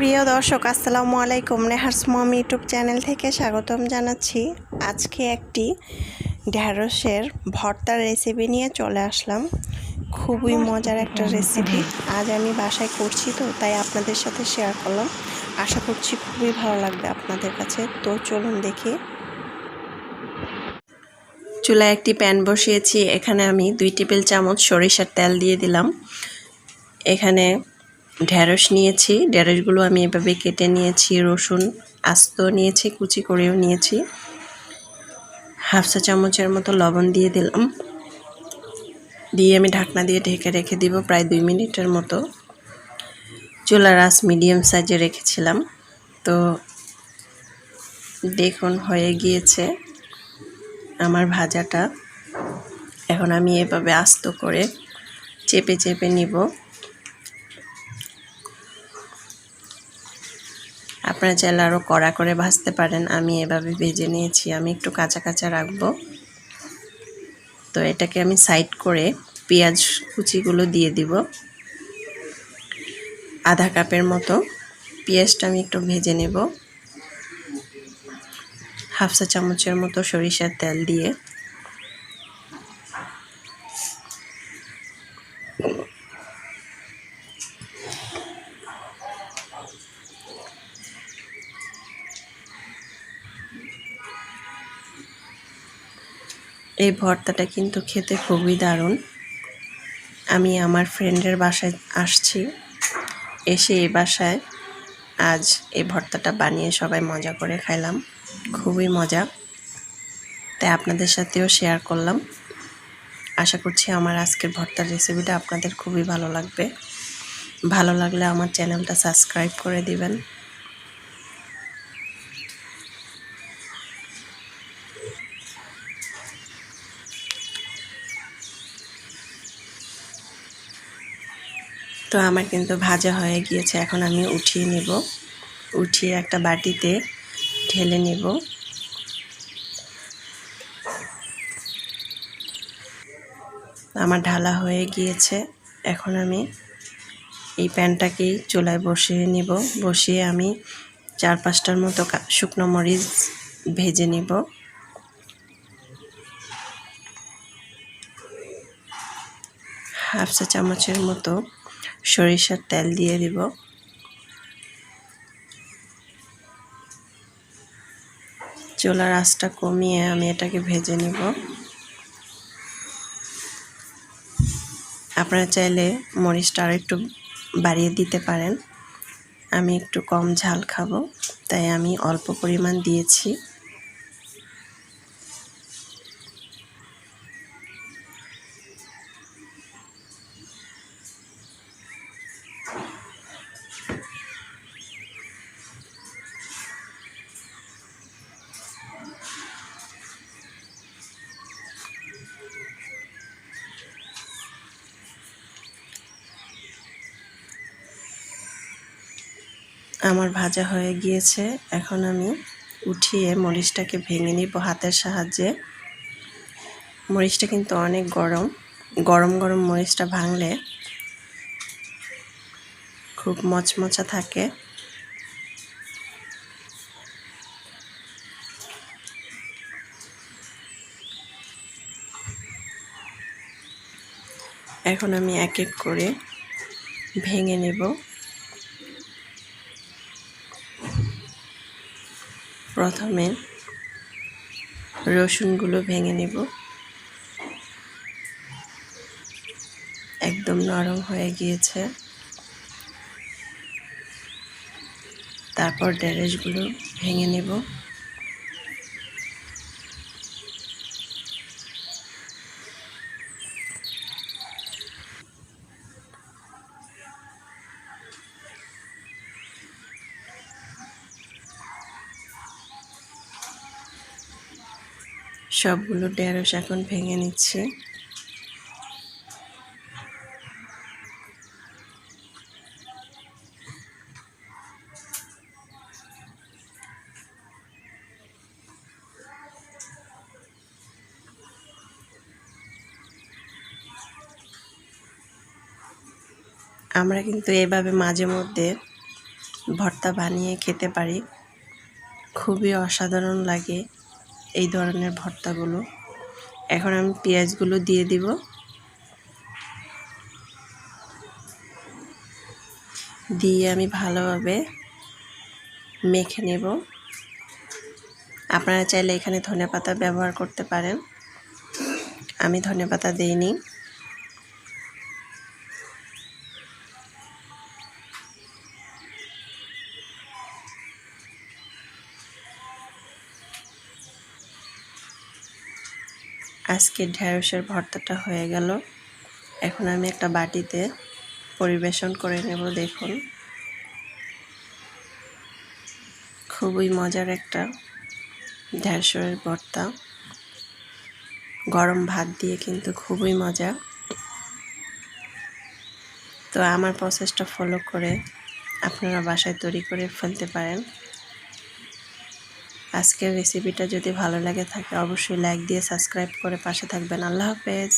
প্রিয় দর্শক আসসালামু আলাইকুম, নেহার্স মম ইউটিউব চ্যানেল থেকে স্বাগতম জানাচ্ছি। আজকে একটি ঢ্যাঁড়সের ভর্তার রেসিপি নিয়ে চলে আসলাম। খুবই মজার একটা রেসিপি আজ আমি বাসায় করছি, তো তাই আপনাদের সাথে শেয়ার করলাম। আশা করছি খুবই ভালো লাগবে আপনাদের কাছে। তো চলুন দেখি। চুলায় একটি প্যান বসিয়েছি, এখানে আমি 2 টেবিল চামচ সরিষার তেল দিয়ে দিলাম। এখানে ঢ্যাঁড়স নিয়েছি, ঢ্যাঁড়সগুলো আমি এভাবে কেটে নিয়েছি। রসুন আস্ত নিয়েছি, কুচি করেও নিয়েছি। হাফ চা চামচের মতো লবণ দিয়ে দিলাম, দিয়ে আমি ঢাকনা দিয়ে ঢেকে রেখে দিব প্রায় 2 মিনিটের মতো। চুলার আঁচ মিডিয়াম সাইজে রেখেছিলাম। তো দেখুন হয়ে গিয়েছে আমার ভাজাটা। এখন আমি এভাবে আস্ত করে চেপে চেপে নিব। আপনারা চাইলে আরও কড়া করে ভাজতে পারেন, আমি এভাবে ভেজে নিয়েছি। আমি একটু কাঁচা কাঁচা রাখবো। তো এটাকে আমি সাইড করে পেঁয়াজ কুচিগুলো দিয়ে দিব। আধা কাপের মতো পেঁয়াজটা আমি একটু ভেজে নেব। হাফ চা চামচের মতো সরিষার তেল দিয়ে এই ভর্তাটা কিন্তু খেতে খুবই দারুণ। আমি আমার ফ্রেন্ডের বাসায় আসছি, এসে এই বাসায় আজ এই ভর্তাটা বানিয়ে সবাই মজা করে খাইলাম। খুবই মজা, তাই আপনাদের সাথেও শেয়ার করলাম। আশা করছি আমার আজকের ভর্তার রেসিপিটা আপনাদের খুবই ভালো লাগবে। ভালো লাগলে আমার চ্যানেলটা সাবস্ক্রাইব করে দিবেন। তো আমার কিন্তু ভাজা হয়ে গিয়েছে, এখন আমি উঠিয়ে নেব। উঠিয়ে একটা বাটিতে ঢেলে নেব। আমার ঢালা হয়ে গিয়েছে। এখন আমি এই প্যানটাকেই চুলায় বসিয়ে নেব। বসিয়ে আমি 4-5টার মতো শুকনো মরিচ ভেজে নেব। হাফ চা চামচের মতো সরিষার তেল দিয়ে দিব। চুলার আঁচটা কমিয়ে আমি এটাকে ভেজে নেব। আপনারা চাইলে মরিচটা আরও একটু বাড়িয়ে দিতে পারেন। আমি একটু কম ঝাল খাবো, তাই আমি অল্প পরিমাণ দিয়েছি। আমার ভাজা হয়ে গিয়েছে, এখন আমি উঠিয়ে মরিচটাকে ভেঙে নিব হাতের সাহায্যে। মরিচটা কিন্তু অনেক গরম, গরম গরম মরিচটা ভাঙলে খুব মচমচা থাকে। এখন আমি এক এক করে ভেঙে নেব। প্রথমে রসুনগুলো ভেঙে নেব, একদম নরম হয়ে গিয়েছে। তারপর ঢেঁড়সগুলো ভেঙে নেব। সবগুলো ঢেঁড়স এখন ভেঙে নিচ্ছি। আমরা কিন্তু এভাবে মাঝে মধ্যে ভর্তা বানিয়ে খেতে পারি। খুবই অসাধারণ লাগে এই ধরনের ভর্তাগুলো। এখন আমি পেঁয়াজগুলো দিয়ে দিব। দিয়ে আমি ভালোভাবে মেখে নেব। আপনারা চাইলে এখানে ধনেপাতা ব্যবহার করতে পারেন, আমি ধনেপাতা দেইনি। আজকে ঢেঁড়সের ভর্তাটা হয়ে গেল। এখন আমি একটা বাটিতে পরিবেশন করে নেব। দেখুন, খুবই মজার একটা ঢেঁড়সের ভর্তা। গরম ভাত দিয়ে কিন্তু খুবই মজা। তো আমার প্রসেসটা ফলো করে আপনারা বাসায় তৈরি করে ফেলতে পারেন। আজকের রেসিপিটা যদি ভালো লাগে থাকে অবশ্যই লাইক দিয়ে সাবস্ক্রাইব করে পাশে থাকবেন। আল্লাহ হাফেজ।